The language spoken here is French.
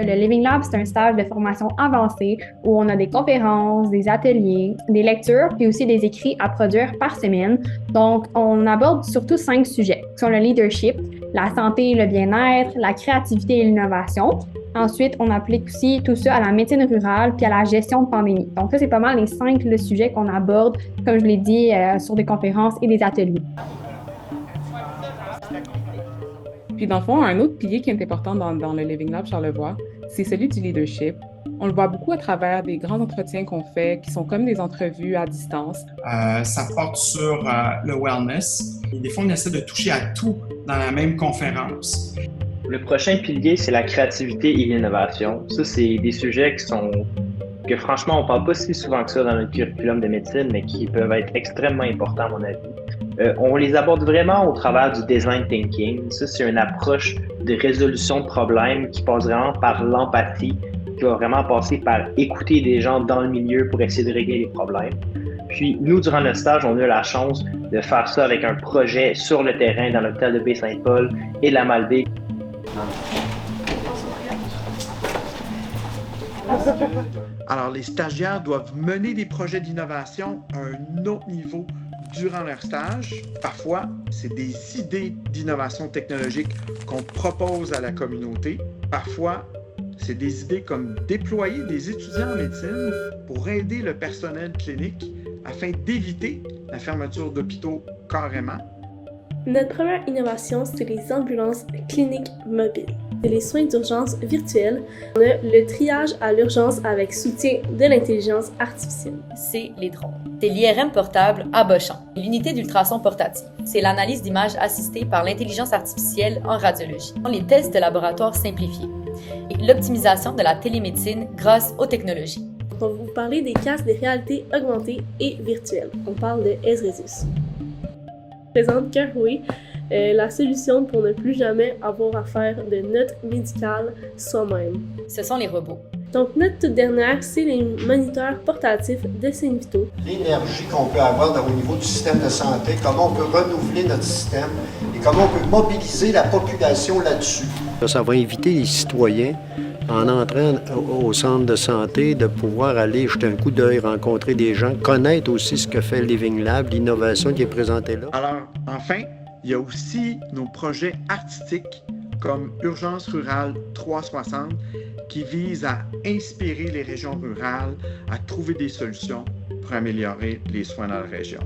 le Living Lab, c'est un stage de formation avancée où on a des conférences, des ateliers, des lectures, puis aussi des écrits à produire par semaine. Donc, on aborde surtout 5 sujets, qui sont le leadership, la santé et le bien-être, la créativité et l'innovation. Ensuite, on applique aussi tout ça à la médecine rurale puis à la gestion de pandémie. Donc, ça, c'est pas mal les 5 sujets qu'on aborde, comme je l'ai dit, sur des conférences et des ateliers. Puis dans le fond, un autre pilier qui est important dans le Living Lab Charlevoix, c'est celui du leadership. On le voit beaucoup à travers des grands entretiens qu'on fait, qui sont comme des entrevues à distance. Ça porte sur le wellness. Et des fois, on essaie de toucher à tout dans la même conférence. Le prochain pilier, c'est la créativité et l'innovation. Ça, c'est des sujets que franchement, on parle pas si souvent que ça dans notre curriculum de médecine, mais qui peuvent être extrêmement importants à mon avis. On les aborde vraiment au travers du design thinking. Ça, c'est une approche de résolution de problèmes qui passe vraiment par l'empathie, qui va vraiment passer par écouter des gens dans le milieu pour essayer de régler les problèmes. Puis, nous, durant notre stage, on a eu la chance de faire ça avec un projet sur le terrain dans l'hôpital de Baie-Saint-Paul et la Malbaie. Alors, les stagiaires doivent mener des projets d'innovation à un autre niveau durant leur stage. Parfois, c'est des idées d'innovation technologique qu'on propose à la communauté. Parfois, c'est des idées comme déployer des étudiants en médecine pour aider le personnel clinique afin d'éviter la fermeture d'hôpitaux carrément. Notre première innovation, c'est les ambulances cliniques mobiles. C'est les soins d'urgence virtuels. On a le triage à l'urgence avec soutien de l'intelligence artificielle. C'est les drones. C'est l'IRM portable à bas champ. L'unité d'ultrason portative. C'est l'analyse d'images assistée par l'intelligence artificielle en radiologie. Les tests de laboratoire simplifiés. Et l'optimisation de la télémédecine grâce aux technologies. On va vous parler des casques de réalité augmentée et virtuelle. On parle de Esresus. Présente Carway, la solution pour ne plus jamais avoir à faire de notes médicales soi-même. Ce sont les robots. Donc, notre toute dernière, c'est les moniteurs portatifs de Saint-Vito. L'énergie qu'on peut avoir au niveau du système de santé, comment on peut renouveler notre système et comment on peut mobiliser la population là-dessus. Ça va inviter les citoyens, en entrant au centre de santé, de pouvoir aller jeter un coup d'œil, rencontrer des gens, connaître aussi ce que fait Living Lab, l'innovation qui est présentée là. Alors, enfin, il y a aussi nos projets artistiques comme Urgence rurale 360 qui visent à inspirer les régions rurales à trouver des solutions pour améliorer les soins dans la région.